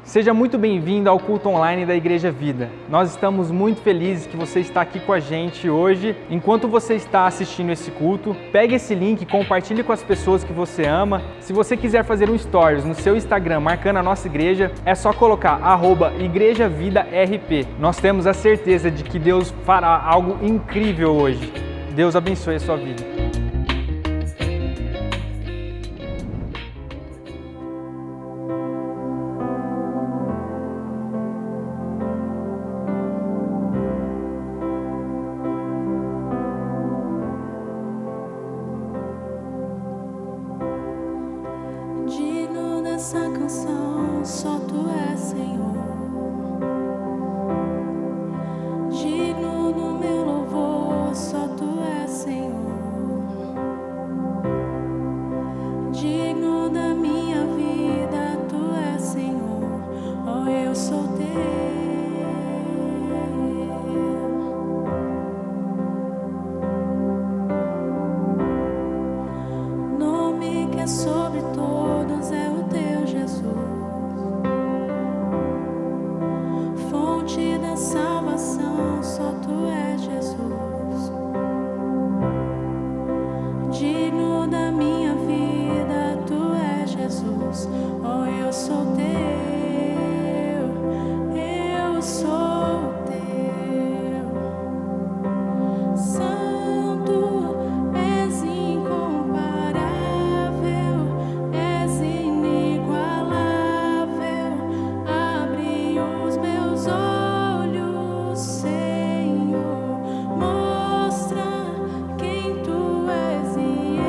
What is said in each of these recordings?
Seja muito bem-vindo ao culto online da Igreja Vida. Nós estamos muito felizes que você está aqui com a gente hoje. Enquanto você está assistindo esse culto, pegue esse link e compartilhe com as pessoas que você ama. Se você quiser fazer um stories no seu Instagram marcando a nossa igreja, é só colocar @IgrejaVidaRP. Nós temos a certeza de que Deus fará algo incrível hoje. Deus abençoe a sua vida. Essa canção, só Tu és, Senhor. Digno do meu louvor, só Tu és, Senhor. Digno da minha vida, Tu és, Senhor. Oh, eu sou Teu. Nome que é sobre todos é o Teu, Jesus. Fonte da salvação, só Tu és, Jesus. Digno da minha vida, Tu és, Jesus. Oh, eu sou Teu, eu sou Teu. Santo, és incomparável, és inigualável. Abre os meus olhos, Senhor, mostra quem Tu és e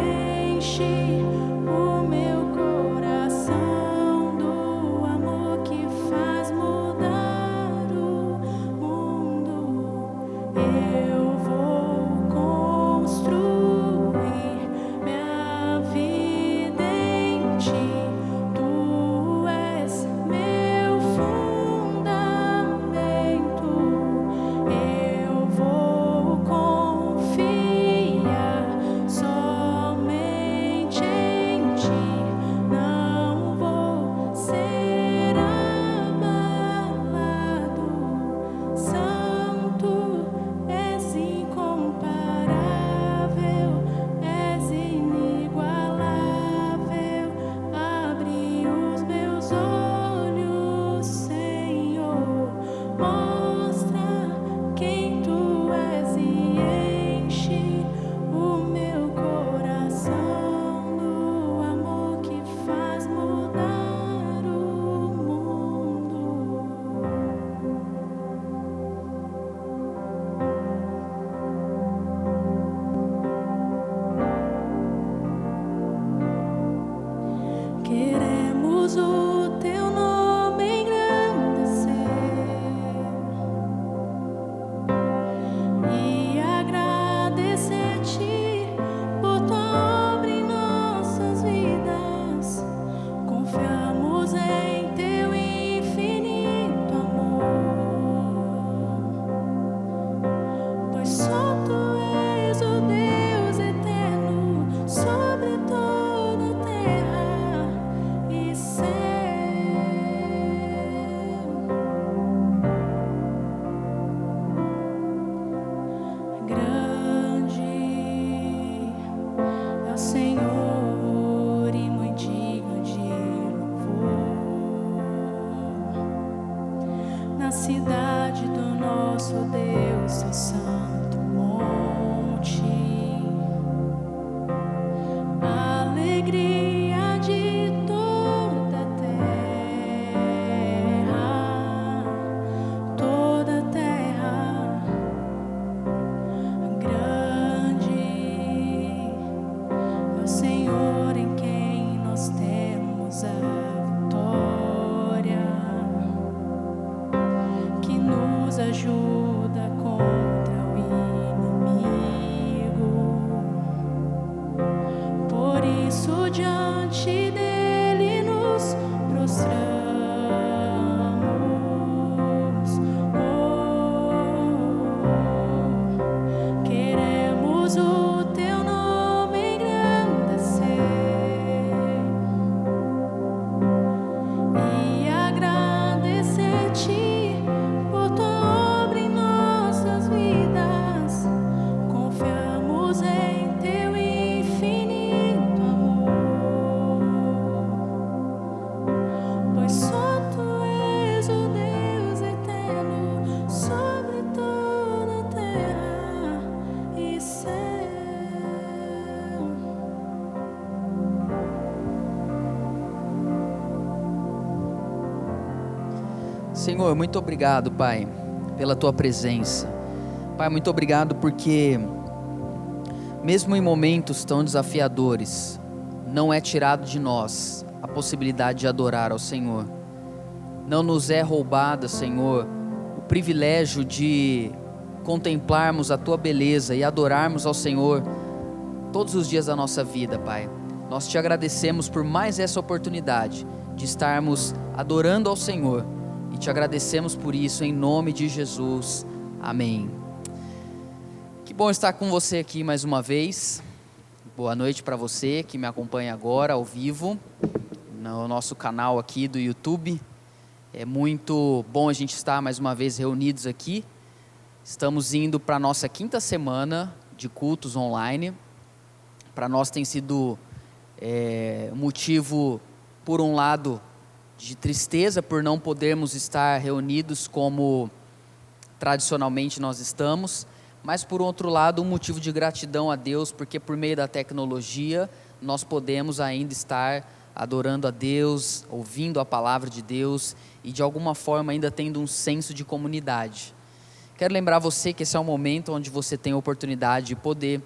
enche o meu coração do amor que faz mudar o mundo. Eu vou construir minha vida em Ti. Tu és meu fundamento. Eu vou confiar somente em Ti. Não vou ser abalado. Santo, és incomparável, és inigualável. Abre os meus olhos, Senhor, mostra quem Tu és e enche o meu coração do amor que faz mudar o mundo. Queremos o Teu nome engrandecer e agradecer-Te por Tua obra em nossas vidas. Confiamos em Teu infinito amor, pois só Tu és o Deus eterno sobre toda a terra e céu. Grande é o Senhor e muito digno de louvor. Na cidade do nosso Deus, Seu santo monte. Alegria de toda a terra. Grande é o Senhor em quem nós temos a vitória, que nos ajuda contra o Senhor, muito obrigado, Pai, pela Tua presença. Pai, muito obrigado porque, mesmo em momentos tão desafiadores, não é tirado de nós a possibilidade de adorar ao Senhor. Não nos é roubada, Senhor, o privilégio de contemplarmos a Tua beleza e adorarmos ao Senhor todos os dias da nossa vida, Pai. Nós Te agradecemos por mais essa oportunidade de estarmos adorando ao Senhor e Te agradecemos por isso, em nome de Jesus. Amém. Que bom estar com você aqui mais uma vez. Boa noite para você que me acompanha agora ao vivo no nosso canal aqui do YouTube. É muito bom a gente estar mais uma vez reunidos aqui. Estamos indo para a nossa 5ª semana de cultos online. Para nós tem sido motivo, por um lado, de tristeza por não podermos estar reunidos como tradicionalmente nós estamos, mas por outro lado um motivo de gratidão a Deus, porque por meio da tecnologia nós podemos ainda estar adorando a Deus, ouvindo a palavra de Deus e de alguma forma ainda tendo um senso de comunidade. Quero lembrar você que esse é um momento onde você tem a oportunidade de poder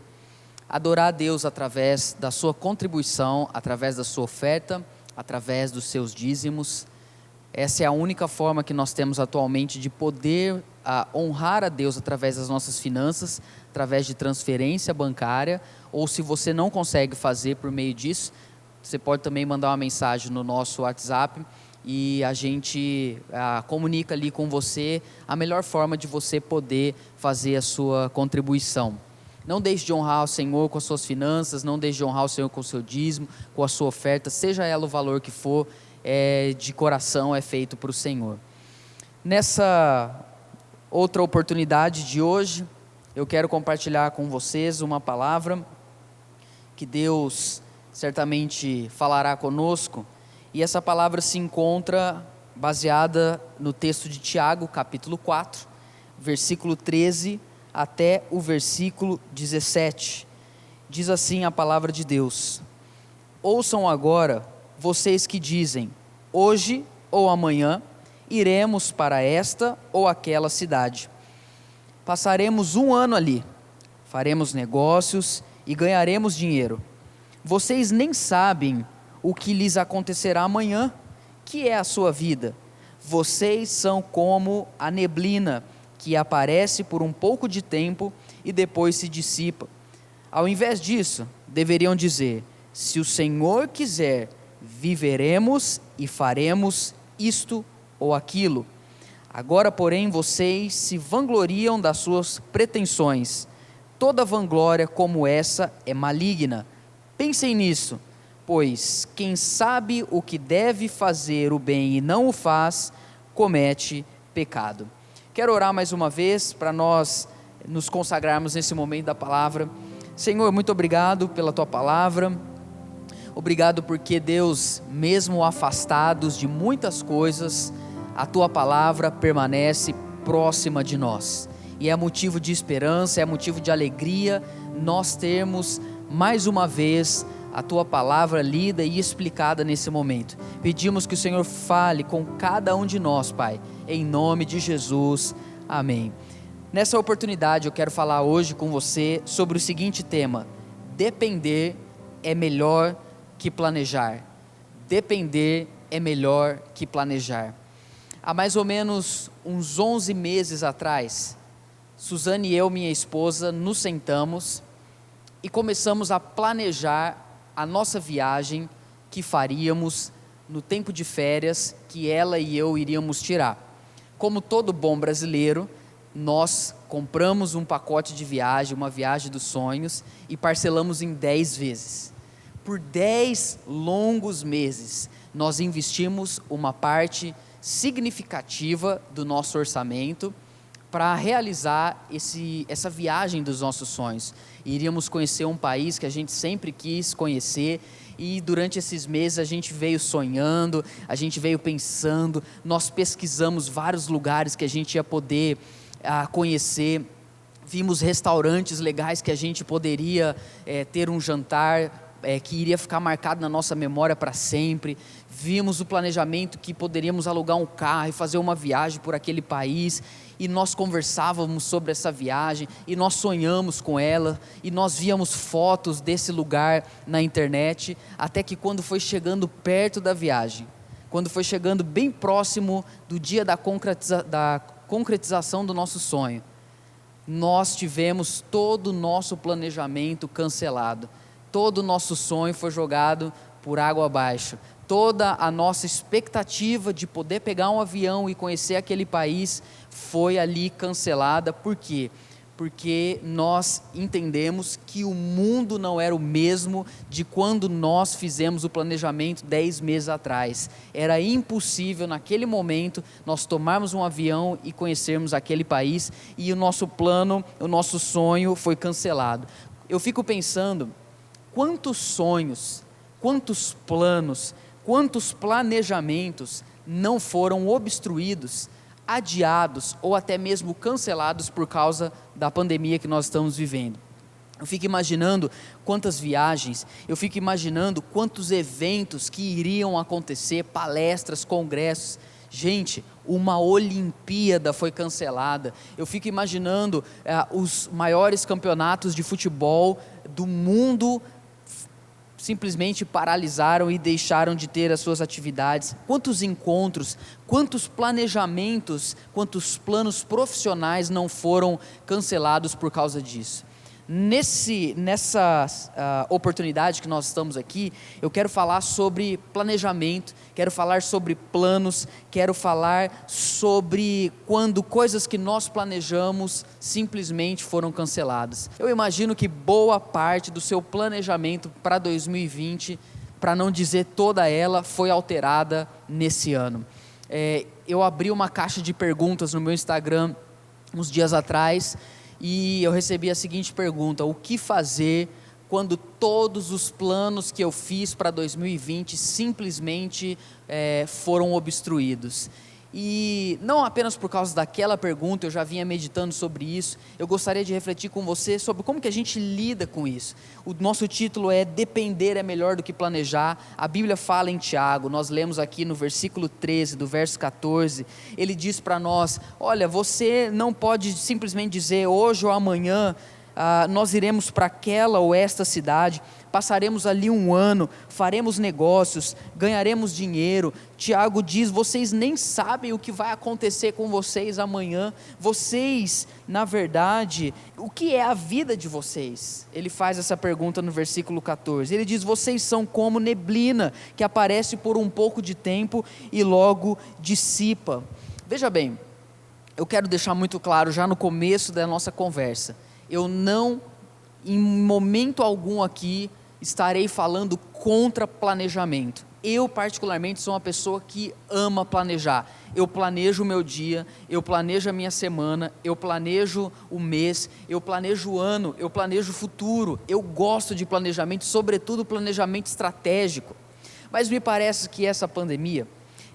adorar a Deus através da sua contribuição, através da sua oferta, através dos seus dízimos. Essa é a única forma que nós temos atualmente de poder honrar a Deus através das nossas finanças, através de transferência bancária, ou se você não consegue fazer por meio disso, você pode também mandar uma mensagem no nosso WhatsApp e a gente comunica ali com você a melhor forma de você poder fazer a sua contribuição. Não deixe de honrar o Senhor com as suas finanças, não deixe de honrar o Senhor com o seu dízimo, com a sua oferta, seja ela o valor que for, de coração é feito para o Senhor. Nessa outra oportunidade de hoje, eu quero compartilhar com vocês uma palavra que Deus certamente falará conosco, e essa palavra se encontra baseada no texto de Tiago, capítulo 4, versículo 13 até o versículo 17, diz assim a palavra de Deus: ouçam agora, vocês que dizem, hoje ou amanhã, iremos para esta ou aquela cidade, passaremos 1 ano ali, faremos negócios e ganharemos dinheiro, vocês nem sabem o que lhes acontecerá amanhã, que é a sua vida, vocês são como a neblina, que aparece por um pouco de tempo e depois se dissipa. Ao invés disso, deveriam dizer, se o Senhor quiser, viveremos e faremos isto ou aquilo. Agora, porém, vocês se vangloriam das suas pretensões. Toda vanglória como essa é maligna. Pensem nisso, pois quem sabe o que deve fazer o bem e não o faz, comete pecado. Quero orar mais uma vez para nós nos consagrarmos nesse momento da palavra. Senhor, muito obrigado pela Tua palavra. Obrigado porque, Deus, mesmo afastados de muitas coisas, a Tua palavra permanece próxima de nós. E é motivo de esperança, é motivo de alegria nós termos mais uma vez a Tua palavra lida e explicada nesse momento. Pedimos que o Senhor fale com cada um de nós, Pai, em nome de Jesus, amém. Nessa oportunidade eu quero falar hoje com você sobre o seguinte tema: depender é melhor que planejar. Depender é melhor que planejar. Há mais ou menos uns 11 meses atrás, Suzane e eu, minha esposa, nos sentamos e começamos a planejar a nossa viagem que faríamos no tempo de férias que ela e eu iríamos tirar. Como todo bom brasileiro, nós compramos um pacote de viagem, uma viagem dos sonhos, e parcelamos em 10 vezes. Por 10 longos meses, nós investimos uma parte significativa do nosso orçamento para realizar essa viagem dos nossos sonhos. Iríamos conhecer um país que a gente sempre quis conhecer, e durante esses meses a gente veio sonhando, a gente veio pensando, nós pesquisamos vários lugares que a gente ia poder conhecer, vimos restaurantes legais que a gente poderia ter um jantar que iria ficar marcado na nossa memória para sempre. Vimos o planejamento que poderíamos alugar um carro e fazer uma viagem por aquele país, e nós conversávamos sobre essa viagem, e nós sonhamos com ela, e nós víamos fotos desse lugar na internet, até que quando foi chegando perto da viagem, quando foi chegando bem próximo do dia da concretização do nosso sonho, nós tivemos todo o nosso planejamento cancelado, todo o nosso sonho foi jogado por água abaixo, toda a nossa expectativa de poder pegar um avião e conhecer aquele país foi ali cancelada. Por quê? Porque nós entendemos que o mundo não era o mesmo de quando nós fizemos o planejamento 10 meses atrás. Era impossível naquele momento nós tomarmos um avião e conhecermos aquele país, e o nosso plano, o nosso sonho foi cancelado. Eu fico pensando, quantos sonhos, quantos planos, quantos planejamentos não foram obstruídos, adiados ou até mesmo cancelados por causa da pandemia que nós estamos vivendo. Eu fico imaginando quantas viagens, eu fico imaginando quantos eventos que iriam acontecer, palestras, congressos. Gente, uma Olimpíada foi cancelada. Eu fico imaginando os maiores campeonatos de futebol do mundo simplesmente paralisaram e deixaram de ter as suas atividades. Quantos encontros, quantos planejamentos, quantos planos profissionais não foram cancelados por causa disso? Nessa oportunidade que nós estamos aqui, eu quero falar sobre planejamento, quero falar sobre planos, quero falar sobre quando coisas que nós planejamos simplesmente foram canceladas. Eu imagino que boa parte do seu planejamento para 2020, para não dizer toda ela, foi alterada nesse ano. Eu abri uma caixa de perguntas no meu Instagram uns dias atrás, e eu recebi a seguinte pergunta: o que fazer quando todos os planos que eu fiz para 2020 simplesmente foram obstruídos? E não apenas por causa daquela pergunta, eu já vinha meditando sobre isso, eu gostaria de refletir com você sobre como que a gente lida com isso. O nosso título é Depender é melhor do que planejar. A Bíblia fala em Tiago, nós lemos aqui no versículo 13, do verso 14, ele diz para nós: olha, você não pode simplesmente dizer hoje ou amanhã, nós iremos para aquela ou esta cidade, passaremos ali um ano, faremos negócios, ganharemos dinheiro. Tiago diz: vocês nem sabem o que vai acontecer com vocês amanhã. Vocês, na verdade, o que é a vida de vocês? Ele faz essa pergunta no versículo 14, ele diz: vocês são como neblina, que aparece por um pouco de tempo e logo dissipa. Veja bem, eu quero deixar muito claro já no começo da nossa conversa, eu não, em momento algum aqui, estarei falando contra planejamento. Eu particularmente sou uma pessoa que ama planejar. Eu planejo o meu dia, eu planejo a minha semana, eu planejo o mês, eu planejo o ano, eu planejo o futuro. Eu gosto de planejamento, sobretudo planejamento estratégico. Mas me parece que essa pandemia,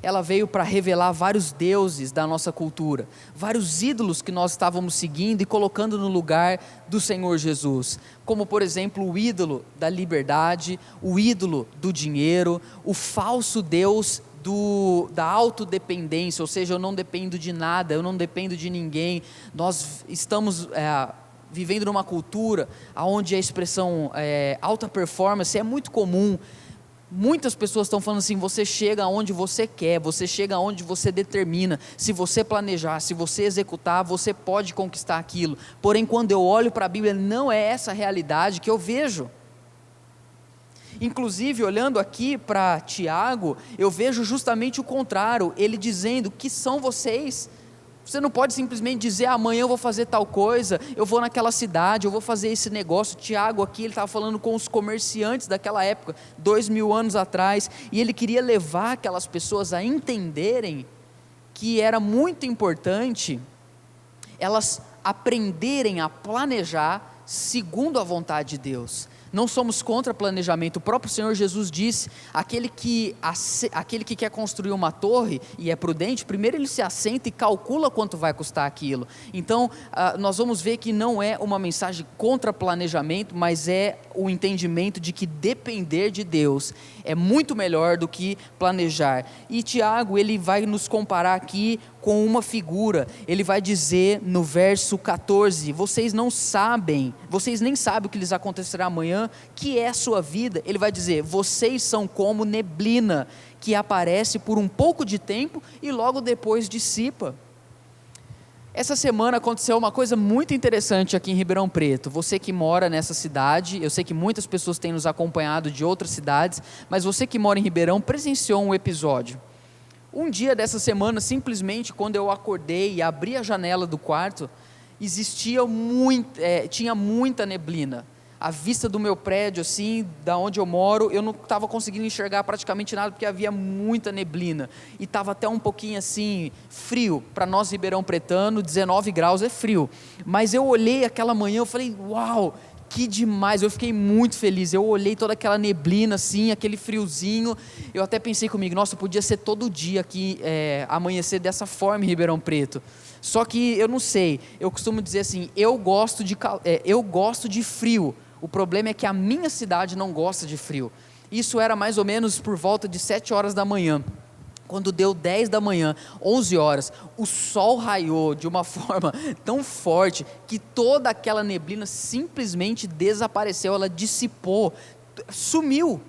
ela veio para revelar vários deuses da nossa cultura, vários ídolos que nós estávamos seguindo e colocando no lugar do Senhor Jesus, como por exemplo o ídolo da liberdade, o ídolo do dinheiro, o falso Deus da autodependência, ou seja, eu não dependo de nada, eu não dependo de ninguém. Nós estamos vivendo numa cultura onde a expressão alta performance é muito comum. Muitas pessoas estão falando assim: você chega aonde você quer, você chega aonde você determina, se você planejar, se você executar, você pode conquistar aquilo. Porém, quando eu olho para a Bíblia, não é essa a realidade que eu vejo. Inclusive, olhando aqui para Tiago, eu vejo justamente o contrário, ele dizendo: que são vocês? Você não pode simplesmente dizer: amanhã eu vou fazer tal coisa, eu vou naquela cidade, eu vou fazer esse negócio. Tiago aqui, ele estava falando com os comerciantes daquela época, 2000 anos atrás, e ele queria levar aquelas pessoas a entenderem que era muito importante elas aprenderem a planejar segundo a vontade de Deus. não somos contra planejamento. O próprio Senhor Jesus disse, aquele que quer construir uma torre e é prudente, primeiro ele se assenta e calcula quanto vai custar aquilo. Então, nós vamos ver que não é uma mensagem contra planejamento, mas é o entendimento de que depender de Deus é muito melhor do que planejar. E Tiago, ele vai nos comparar aqui com uma figura. Ele vai dizer no verso 14, vocês nem sabem o que lhes acontecerá amanhã, que é a sua vida. Ele vai dizer, vocês são como neblina, que aparece por um pouco de tempo e logo depois dissipa. Essa semana aconteceu uma coisa muito interessante aqui em Ribeirão Preto. Você que mora nessa cidade, eu sei que muitas pessoas têm nos acompanhado de outras cidades, mas você que mora em Ribeirão presenciou um episódio. Um dia dessa semana, simplesmente quando eu acordei e abri a janela do quarto, tinha muita neblina. A vista do meu prédio, assim, da onde eu moro, eu não estava conseguindo enxergar praticamente nada, porque havia muita neblina, e estava até um pouquinho assim, frio, para nós ribeirão pretano, 19 graus é frio, mas eu olhei aquela manhã, eu falei, uau, que demais, eu fiquei muito feliz, eu olhei toda aquela neblina assim, aquele friozinho, eu até pensei comigo, nossa, podia ser todo dia aqui, amanhecer dessa forma em Ribeirão Preto. Só que eu não sei, eu costumo dizer assim, eu gosto de frio. O problema é que a minha cidade não gosta de frio. Isso era mais ou menos por volta de 7 horas da manhã. Quando deu 10 da manhã, 11 horas, o sol raiou de uma forma tão forte que toda aquela neblina simplesmente desapareceu, ela dissipou, sumiu.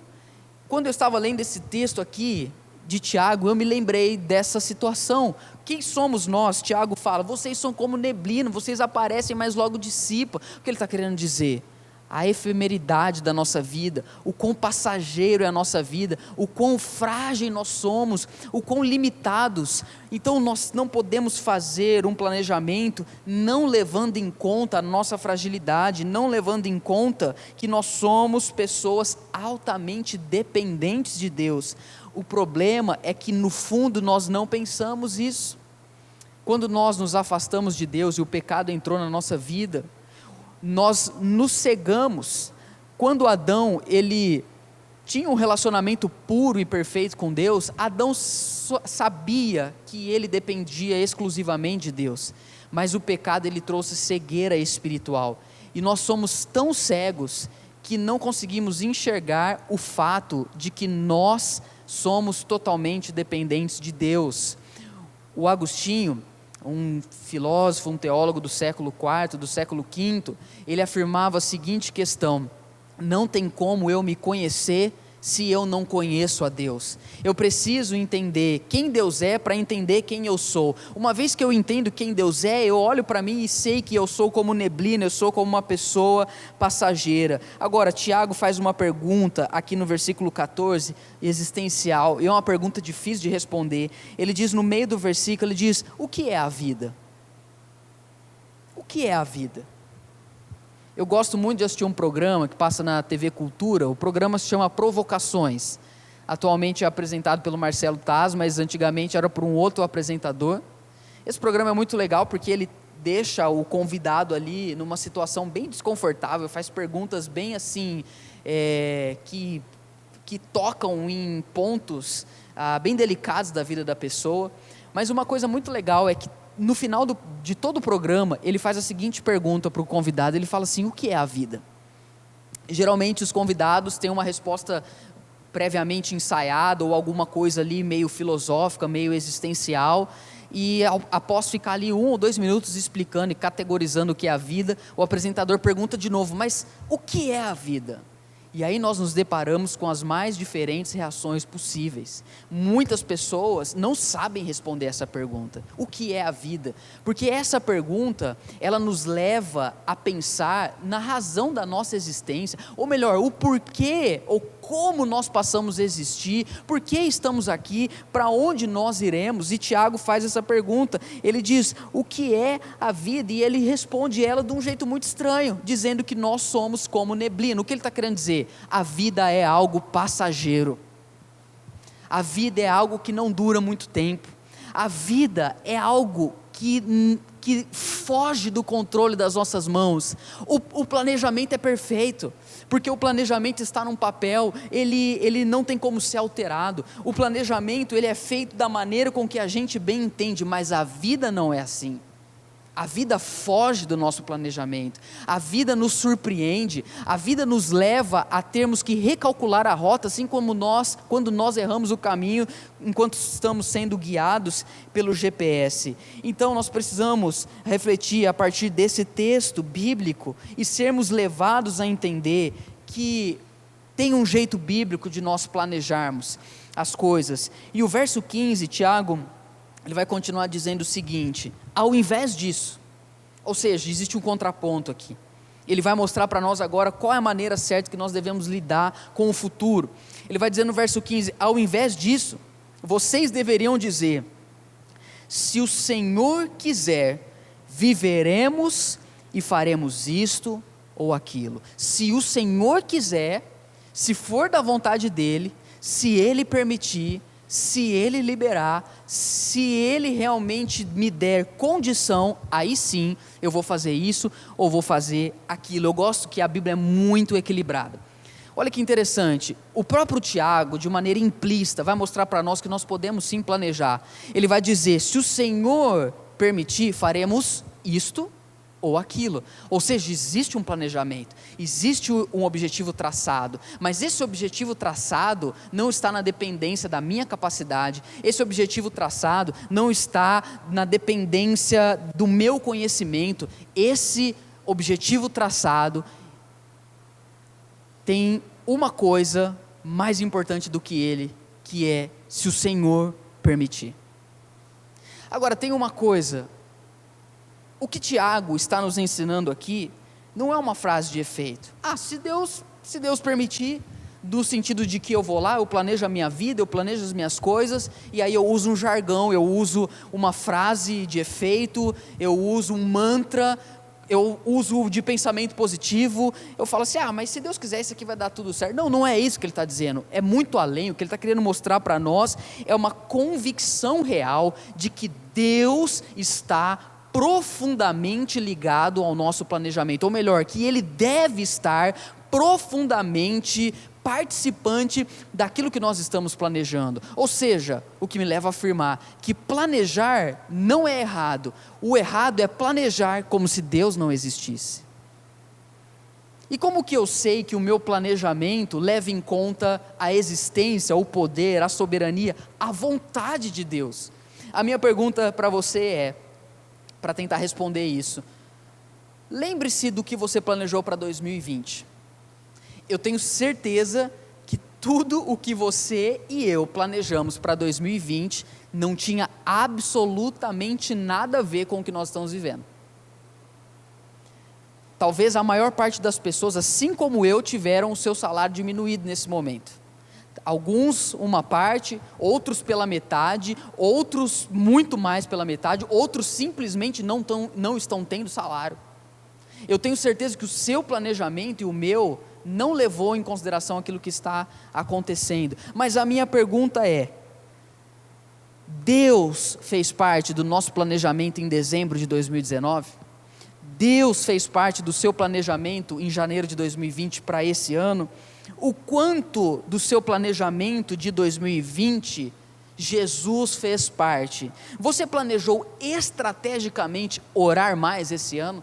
Quando eu estava lendo esse texto aqui de Tiago, eu me lembrei dessa situação. Quem somos nós? Tiago fala, vocês são como neblina, vocês aparecem, mas logo dissipam. O que ele está querendo dizer? A efemeridade da nossa vida, o quão passageiro é a nossa vida, o quão frágil nós somos, o quão limitados. Então nós não podemos fazer um planejamento não levando em conta a nossa fragilidade, não levando em conta que nós somos pessoas altamente dependentes de Deus. O problema é que no fundo nós não pensamos isso. Quando nós nos afastamos de Deus e o pecado entrou na nossa vida, nós nos cegamos. Quando Adão, ele tinha um relacionamento puro e perfeito com Deus, Adão sabia que ele dependia exclusivamente de Deus, mas o pecado ele trouxe cegueira espiritual, e nós somos tão cegos que não conseguimos enxergar o fato de que nós somos totalmente dependentes de Deus. O Agostinho, um filósofo, um teólogo do século IV, do século V, ele afirmava a seguinte questão: não tem como eu me conhecer se eu não conheço a Deus. Eu preciso entender quem Deus é para entender quem eu sou. Uma vez que eu entendo quem Deus é, eu olho para mim e sei que eu sou como neblina, eu sou como uma pessoa passageira. Agora, Tiago faz uma pergunta aqui no versículo 14, existencial, e é uma pergunta difícil de responder. Ele diz no meio do versículo, ele diz, o que é a vida? O que é a vida? Eu gosto muito de assistir um programa que passa na TV Cultura. O programa se chama Provocações. Atualmente é apresentado pelo Marcelo Taz, mas antigamente era por um outro apresentador. Esse programa é muito legal porque ele deixa o convidado ali numa situação bem desconfortável, faz perguntas bem assim, que tocam em pontos bem delicados da vida da pessoa. Mas uma coisa muito legal é que no final de todo o programa, ele faz a seguinte pergunta para o convidado, ele fala assim, o que é a vida? Geralmente os convidados têm uma resposta previamente ensaiada, ou alguma coisa ali meio filosófica, meio existencial, e após ficar ali 1 ou 2 minutos explicando e categorizando o que é a vida, o apresentador pergunta de novo, mas o que é a vida? E aí nós nos deparamos com as mais diferentes reações possíveis. Muitas pessoas não sabem responder essa pergunta. O que é a vida? Porque essa pergunta, ela nos leva a pensar na razão da nossa existência, ou melhor, o porquê, ou como nós passamos a existir, por que estamos aqui, para onde nós iremos. E Tiago faz essa pergunta, ele diz, o que é a vida? E ele responde ela de um jeito muito estranho, dizendo que nós somos como neblina. O que ele está querendo dizer? A vida é algo passageiro, a vida é algo que não dura muito tempo, a vida é algo que foge do controle das nossas mãos. O planejamento é perfeito, porque o planejamento está num papel, ele não tem como ser alterado. O planejamento, ele é feito da maneira com que a gente bem entende, mas a vida não é assim. A vida foge do nosso planejamento, a vida nos surpreende, a vida nos leva a termos que recalcular a rota, assim como quando nós erramos o caminho, enquanto estamos sendo guiados pelo GPS. Então nós precisamos refletir a partir desse texto bíblico e sermos levados a entender que tem um jeito bíblico de nós planejarmos as coisas. E o verso 15, Tiago, ele vai continuar dizendo o seguinte: ao invés disso, ou seja, existe um contraponto aqui, ele vai mostrar para nós agora qual é a maneira certa que nós devemos lidar com o futuro. Ele vai dizer no verso 15, ao invés disso, vocês deveriam dizer, se o Senhor quiser, viveremos e faremos isto ou aquilo. Se o Senhor quiser, se for da vontade dEle, se Ele permitir, se Ele liberar, se Ele realmente me der condição, aí sim eu vou fazer isso ou vou fazer aquilo. Eu gosto que a Bíblia é muito equilibrada. Olha que interessante, o próprio Tiago, de maneira implícita, vai mostrar para nós que nós podemos sim planejar. Ele vai dizer, se o Senhor permitir, faremos isto ou aquilo. Ou seja, existe um planejamento, existe um objetivo traçado, mas esse objetivo traçado não está na dependência da minha capacidade, esse objetivo traçado não está na dependência do meu conhecimento, esse objetivo traçado tem uma coisa mais importante do que ele, que é se o Senhor permitir. Agora tem uma coisa, o que Tiago está nos ensinando aqui, não é uma frase de efeito. Se Deus permitir, no sentido de que eu vou lá, eu planejo a minha vida, eu planejo as minhas coisas, e aí eu uso um jargão, eu uso uma frase de efeito, eu uso um mantra, eu uso de pensamento positivo, eu falo assim, mas se Deus quiser isso aqui vai dar tudo certo. Não é isso que ele está dizendo, é muito além. O que ele está querendo mostrar para nós é uma convicção real de que Deus está profundamente ligado ao nosso planejamento, ou melhor, que Ele deve estar profundamente participante daquilo que nós estamos planejando. Ou seja, o que me leva a afirmar que planejar não é errado, o errado é planejar como se Deus não existisse. E como que eu sei que o meu planejamento leva em conta a existência, o poder, a soberania, a vontade de Deus? A minha pergunta para você é, para tentar responder isso, lembre-se do que você planejou para 2020. Eu tenho certeza que tudo o que você e eu planejamos para 2020 não tinha absolutamente nada a ver com o que nós estamos vivendo. Talvez a maior parte das pessoas, assim como eu, tiveram o seu salário diminuído nesse momento. Alguns uma parte, outros pela metade, outros muito mais pela metade, outros simplesmente não estão tendo salário. Eu tenho certeza que o seu planejamento e o meu não levou em consideração aquilo que está acontecendo. Mas a minha pergunta é, Deus fez parte do nosso planejamento em dezembro de 2019? Deus fez parte do seu planejamento em janeiro de 2020 para esse ano? O quanto do seu planejamento de 2020 Jesus fez parte? Você planejou estrategicamente orar mais esse ano?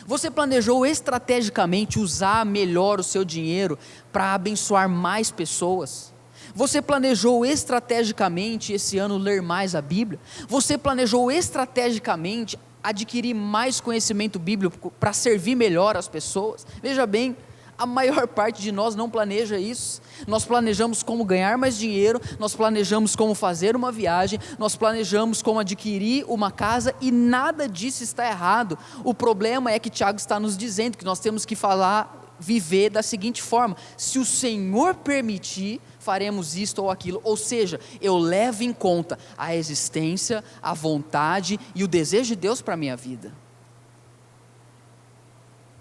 Você planejou estrategicamente usar melhor o seu dinheiro para abençoar mais pessoas? Você planejou estrategicamente esse ano ler mais a Bíblia? Você planejou estrategicamente adquirir mais conhecimento bíblico para servir melhor as pessoas? Veja bem, a maior parte de nós não planeja isso. Nós planejamos como ganhar mais dinheiro, nós planejamos como fazer uma viagem, nós planejamos como adquirir uma casa, e nada disso está errado. O problema é que Tiago está nos dizendo que nós temos que viver da seguinte forma: se o Senhor permitir, faremos isto ou aquilo. Ou seja, eu levo em conta a existência, a vontade e o desejo de Deus para a minha vida.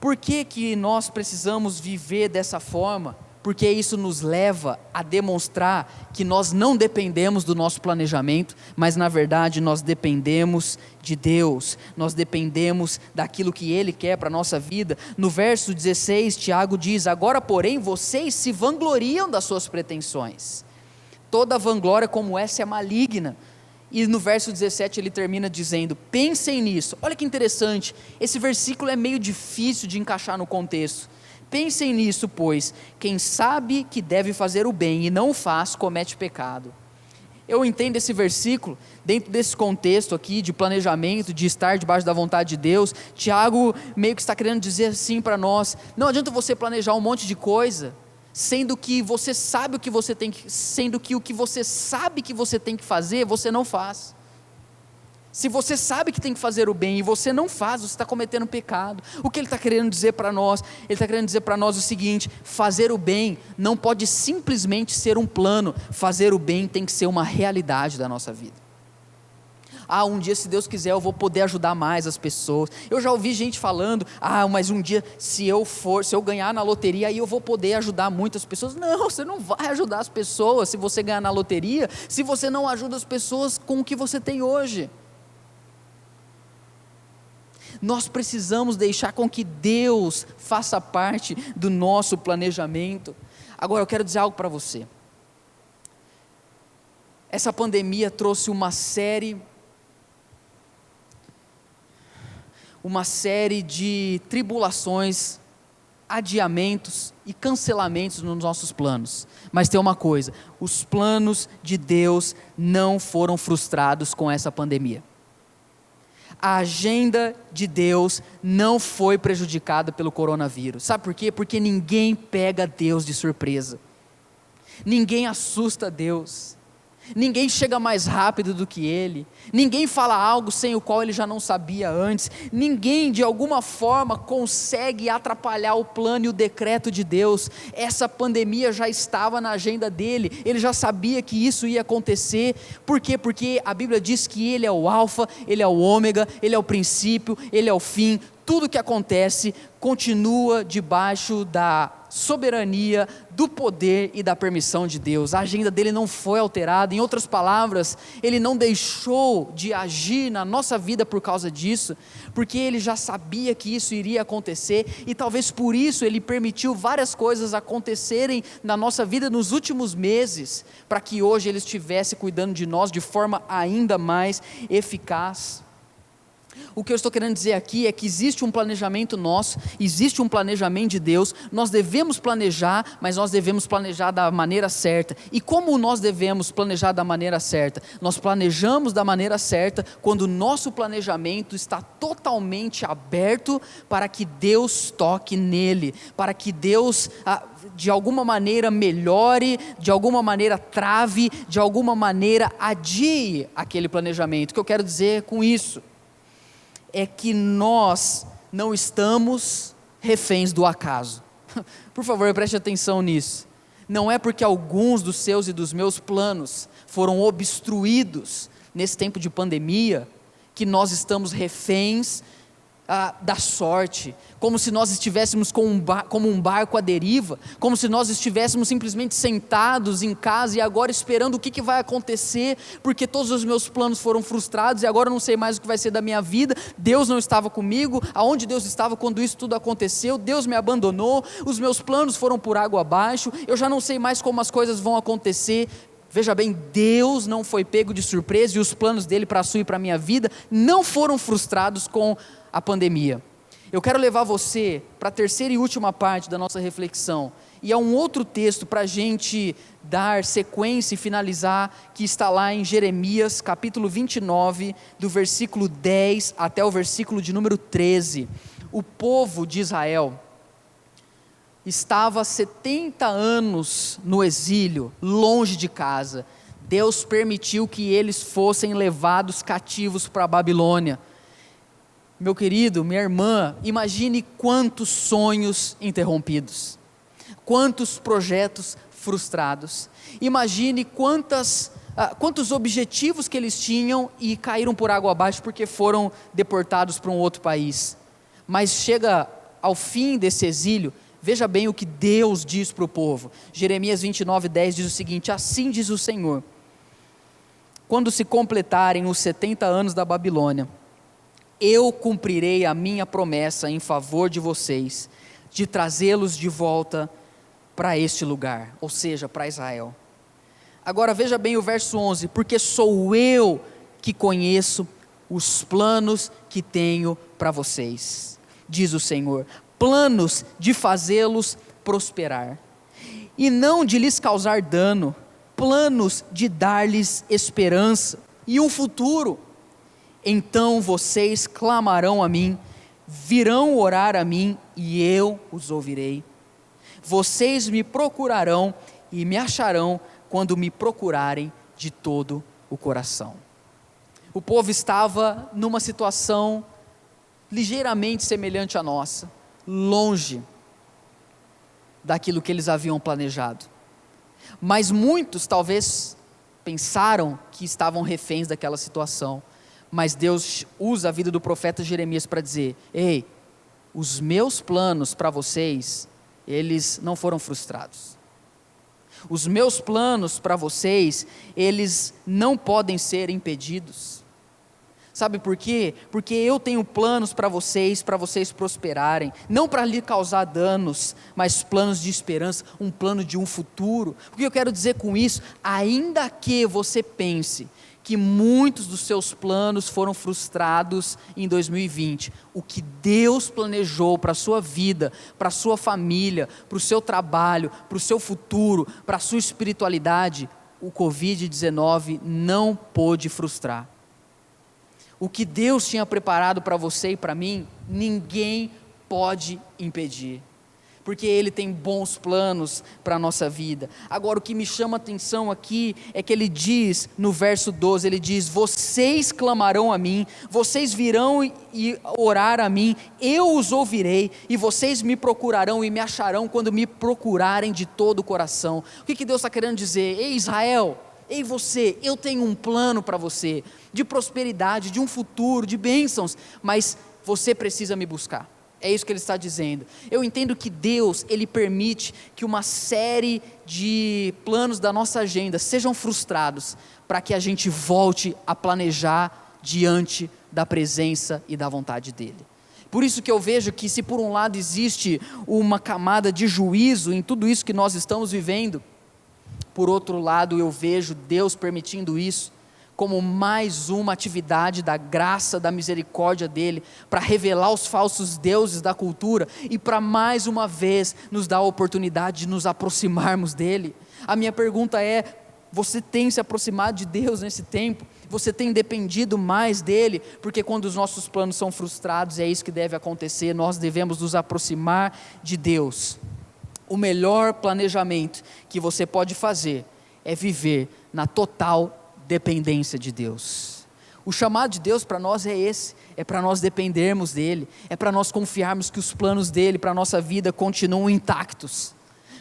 Por que nós precisamos viver dessa forma? porque isso nos leva a demonstrar que nós não dependemos do nosso planejamento, mas na verdade nós dependemos de Deus, nós dependemos daquilo que Ele quer para a nossa vida. No verso 16, Tiago diz: agora porém vocês se vangloriam das suas pretensões, toda vanglória como essa é maligna. E no verso 17 ele termina dizendo: pensem nisso. Olha que interessante, esse versículo é meio difícil de encaixar no contexto. Pensem nisso, pois quem sabe que deve fazer o bem e não o faz, comete pecado. Eu entendo esse versículo dentro desse contexto aqui de planejamento, de estar debaixo da vontade de Deus. Tiago meio que está querendo dizer assim para nós: não adianta você planejar um monte de coisa, sendo que você sabe o que você tem que, sendo que o que você sabe que você tem que fazer, você não faz. Se você sabe que tem que fazer o bem e você não faz, você está cometendo pecado. O que ele está querendo dizer para nós? Ele está querendo dizer para nós o seguinte: fazer o bem não pode simplesmente ser um plano, fazer o bem tem que ser uma realidade da nossa vida. Um dia, se Deus quiser, eu vou poder ajudar mais as pessoas. Eu já ouvi gente falando: mas um dia, se eu ganhar na loteria, aí eu vou poder ajudar muitas pessoas. Não, você não vai ajudar as pessoas se você ganhar na loteria, se você não ajuda as pessoas com o que você tem hoje. Nós precisamos deixar com que Deus faça parte do nosso planejamento. Agora eu quero dizer algo para você. Essa pandemia trouxe uma série de tribulações, adiamentos e cancelamentos nos nossos planos. Mas tem uma coisa: os planos de Deus não foram frustrados com essa pandemia. A agenda de Deus não foi prejudicada pelo coronavírus. Sabe por quê? Porque ninguém pega Deus de surpresa. Ninguém assusta Deus. Ninguém chega mais rápido do que Ele. Ninguém fala algo sem o qual Ele já não sabia antes. Ninguém de alguma forma consegue atrapalhar o plano e o decreto de Deus. Essa pandemia já estava na agenda dEle. Ele já sabia que isso ia acontecer. Por quê? Porque a Bíblia diz que Ele é o alfa, Ele é o ômega, Ele é o princípio, Ele é o fim. Tudo que acontece continua debaixo da soberania, do poder e da permissão de Deus. A agenda dele não foi alterada. Em outras palavras, ele não deixou de agir na nossa vida por causa disso, porque ele já sabia que isso iria acontecer, e talvez por isso ele permitiu várias coisas acontecerem na nossa vida nos últimos meses, para que hoje ele estivesse cuidando de nós de forma ainda mais eficaz. O que eu estou querendo dizer aqui é que existe um planejamento nosso, existe um planejamento de Deus. Nós devemos planejar, mas nós devemos planejar da maneira certa. E como nós devemos planejar da maneira certa? Nós planejamos da maneira certa quando o nosso planejamento está totalmente aberto para que Deus toque nele, para que Deus de alguma maneira melhore, de alguma maneira trave, de alguma maneira adie aquele planejamento. O que eu quero dizer com isso é que nós não estamos reféns do acaso. Por favor, preste atenção nisso. Não é porque alguns dos seus e dos meus planos foram obstruídos nesse tempo de pandemia que nós estamos reféns da sorte, como se nós estivéssemos como um barco à deriva, como se nós estivéssemos simplesmente sentados em casa e agora esperando o que vai acontecer, porque todos os meus planos foram frustrados e agora eu não sei mais o que vai ser da minha vida. Deus não estava comigo. Aonde Deus estava quando isso tudo aconteceu? Deus me abandonou, os meus planos foram por água abaixo, eu já não sei mais como as coisas vão acontecer. Veja bem, Deus não foi pego de surpresa e os planos dele para a sua e para a minha vida não foram frustrados com a pandemia. Eu quero levar você para a terceira e última parte da nossa reflexão, e é um outro texto para a gente dar sequência e finalizar, que está lá em Jeremias capítulo 29, do versículo 10 até o versículo de número 13. O povo de Israel estava 70 anos no exílio, longe de casa. Deus permitiu que eles fossem levados cativos para a Babilônia. Meu querido, minha irmã, imagine quantos sonhos interrompidos, quantos projetos frustrados, imagine quantos objetivos que eles tinham e caíram por água abaixo porque foram deportados para um outro país. Mas chega ao fim desse exílio, Veja bem o que Deus diz para o povo. Jeremias 29:10 diz o seguinte: assim diz o Senhor: quando se completarem os 70 anos da Babilônia, eu cumprirei a minha promessa em favor de vocês, de trazê-los de volta para este lugar, ou seja, para Israel. Agora veja bem o verso 11: porque sou eu que conheço os planos que tenho para vocês, diz o Senhor, planos de fazê-los prosperar, e não de lhes causar dano, planos de dar-lhes esperança e um futuro. Então vocês clamarão a mim, virão orar a mim, e eu os ouvirei. Vocês me procurarão e me acharão quando me procurarem de todo o coração. O povo estava numa situação ligeiramente semelhante à nossa, longe daquilo que eles haviam planejado. Mas muitos talvez pensaram que estavam reféns daquela situação. Mas Deus usa a vida do profeta Jeremias para dizer: ei, os meus planos para vocês, eles não foram frustrados. Os meus planos para vocês, eles não podem ser impedidos. Sabe por quê? Porque eu tenho planos para vocês prosperarem, não para lhe causar danos, mas planos de esperança, um plano de um futuro. O que eu quero dizer com isso? Ainda que você pense que muitos dos seus planos foram frustrados em 2020, o que Deus planejou para a sua vida, para a sua família, para o seu trabalho, para o seu futuro, para a sua espiritualidade, o Covid-19 não pôde frustrar. O que Deus tinha preparado para você e para mim, ninguém pode impedir, porque Ele tem bons planos para a nossa vida. Agora, o que me chama a atenção aqui, é que Ele diz, no verso 12, Ele diz: vocês clamarão a mim, vocês virão e orar a mim, eu os ouvirei, e vocês me procurarão e me acharão, quando me procurarem de todo o coração. O que Deus está querendo dizer? Ei Israel, ei você, eu tenho um plano para você, de prosperidade, de um futuro, de bênçãos, mas você precisa me buscar. É isso que Ele está dizendo. Eu entendo que Deus, Ele permite que uma série de planos da nossa agenda sejam frustrados, para que a gente volte a planejar diante da presença e da vontade dEle. Por isso que eu vejo que, se por um lado existe uma camada de juízo em tudo isso que nós estamos vivendo, por outro lado eu vejo Deus permitindo isso como mais uma atividade da graça, da misericórdia dEle, para revelar os falsos deuses da cultura, e para mais uma vez nos dar a oportunidade de nos aproximarmos dEle. A minha pergunta é: você tem se aproximado de Deus nesse tempo? Você tem dependido mais dEle? Porque quando os nossos planos são frustrados, é isso que deve acontecer, nós devemos nos aproximar de Deus. O melhor planejamento que você pode fazer é viver na total dependência de Deus. O chamado de Deus para nós é esse, é para nós dependermos dEle, é para nós confiarmos que os planos dEle para a nossa vida continuam intactos,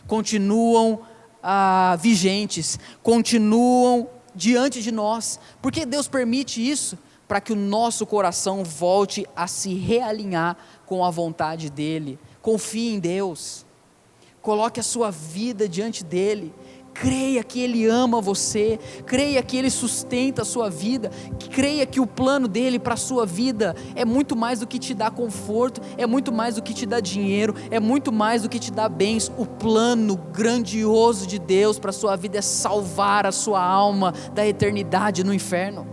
continuam vigentes, continuam diante de nós. Porque Deus permite isso? Para que o nosso coração volte a se realinhar com a vontade dEle. Confie em Deus, coloque a sua vida diante dEle, creia que Ele ama você, creia que Ele sustenta a sua vida, creia que o plano dEle para a sua vida é muito mais do que te dá conforto, é muito mais do que te dá dinheiro, é muito mais do que te dá bens. O plano grandioso de Deus para a sua vida é salvar a sua alma da eternidade no inferno.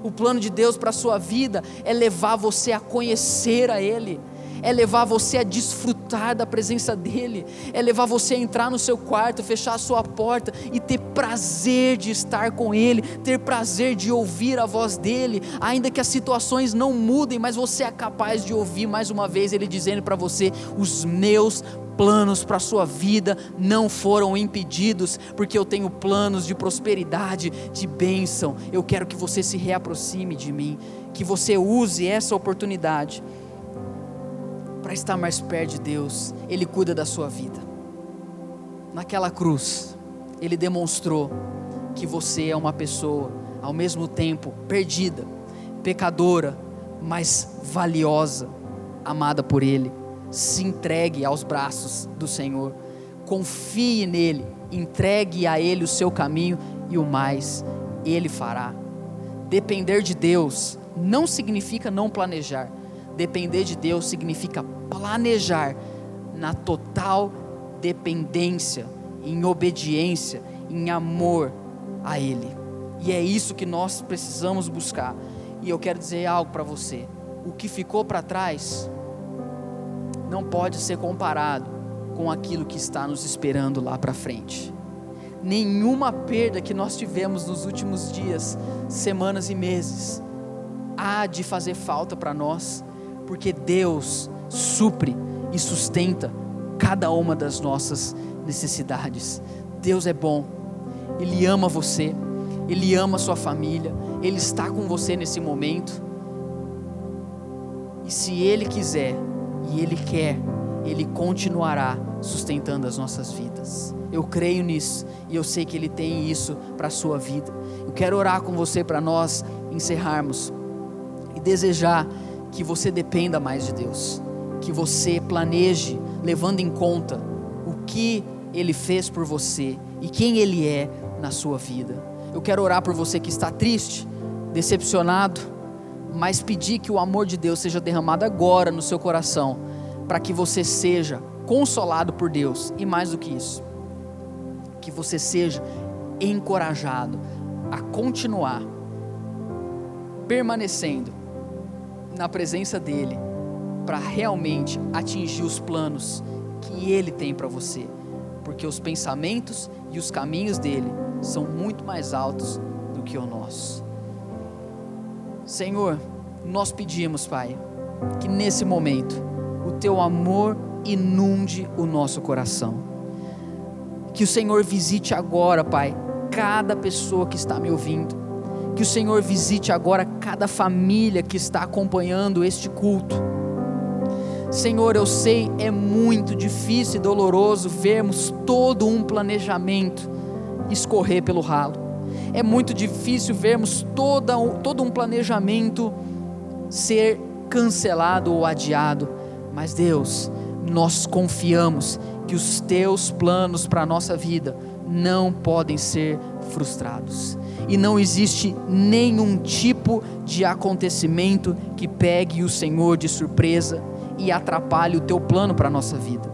O plano de Deus para a sua vida é levar você a conhecer a Ele, é levar você a desfrutar da presença dEle, é levar você a entrar no seu quarto, fechar a sua porta e ter prazer de estar com Ele, ter prazer de ouvir a voz dEle, ainda que as situações não mudem, mas você é capaz de ouvir mais uma vez Ele dizendo para você: os meus planos para a sua vida não foram impedidos, porque eu tenho planos de prosperidade, de bênção. Eu quero que você se reaproxime de mim, que você use essa oportunidade para estar mais perto de Deus. Ele cuida da sua vida. Naquela cruz, Ele demonstrou que você é uma pessoa, ao mesmo tempo, perdida, pecadora, mas valiosa, amada por Ele. se entregue aos braços do Senhor, confie nele, entregue a Ele o seu caminho e o mais Ele fará. Depender de Deus não significa não planejar. Depender de Deus significa planejar na total dependência, em obediência, em amor a Ele. E é isso que nós precisamos buscar. E eu quero dizer algo para você: o que ficou para trás não pode ser comparado com aquilo que está nos esperando lá para frente. Nenhuma perda que nós tivemos nos últimos dias, semanas e meses há de fazer falta para nós, porque Deus supre e sustenta cada uma das nossas necessidades. Deus é bom, Ele ama você, Ele ama a sua família, Ele está com você nesse momento, e se Ele quiser, e Ele quer, Ele continuará sustentando as nossas vidas. Eu creio nisso, e eu sei que Ele tem isso para a sua vida. Eu quero orar com você para nós encerrarmos, e desejar que você dependa mais de Deus, que você planeje, levando em conta o que Ele fez por você, e quem Ele é na sua vida. Eu quero orar por você que está triste, decepcionado, mas pedir que o amor de Deus seja derramado agora no seu coração, para que você seja consolado por Deus, e mais do que isso, que você seja encorajado a continuar permanecendo na presença dEle, para realmente atingir os planos que Ele tem para você, porque os pensamentos e os caminhos dEle são muito mais altos do que o nosso. Senhor, nós pedimos, Pai, que nesse momento o Teu amor inunde o nosso coração, que o Senhor visite agora, Pai, cada pessoa que está me ouvindo, que o Senhor visite agora cada família que está acompanhando este culto. Senhor, eu sei, é muito difícil e doloroso vermos todo um planejamento escorrer pelo ralo. É muito difícil vermos todo um planejamento ser cancelado ou adiado. Mas Deus, nós confiamos que os Teus planos para a nossa vida não podem ser frustrados. E não existe nenhum tipo de acontecimento que pegue o Senhor de surpresa e atrapalhe o Teu plano para a nossa vida.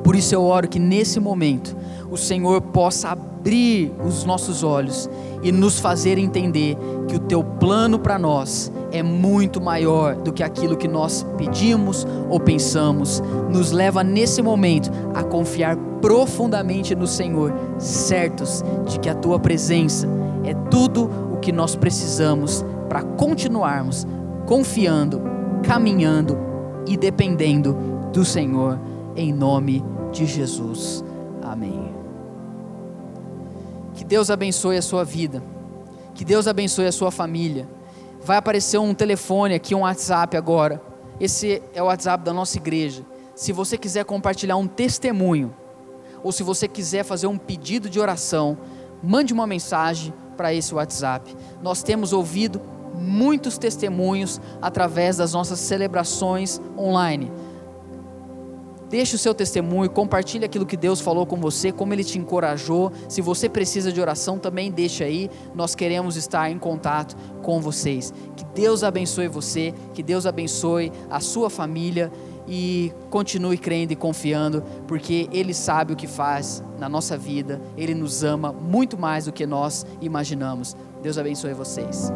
Por isso eu oro que nesse momento o Senhor possa abrir os nossos olhos e nos fazer entender que o Teu plano para nós é muito maior do que aquilo que nós pedimos ou pensamos. Nos leva nesse momento a confiar profundamente no Senhor, certos de que a Tua presença é tudo o que nós precisamos para continuarmos confiando, caminhando e dependendo do Senhor, em nome de Jesus. Amém. Que Deus abençoe a sua vida, que Deus abençoe a sua família. Vai aparecer um telefone aqui, um WhatsApp agora. Esse é o WhatsApp da nossa igreja. Se você quiser compartilhar um testemunho, ou se você quiser fazer um pedido de oração, mande uma mensagem para esse WhatsApp. Nós temos ouvido muitos testemunhos através das nossas celebrações online. Deixe o seu testemunho, compartilhe aquilo que Deus falou com você, como Ele te encorajou. Se você precisa de oração, também deixa aí, nós queremos estar em contato com vocês. Que Deus abençoe você, que Deus abençoe a sua família, e continue crendo e confiando, porque Ele sabe o que faz na nossa vida. Ele nos ama muito mais do que nós imaginamos. Deus abençoe vocês.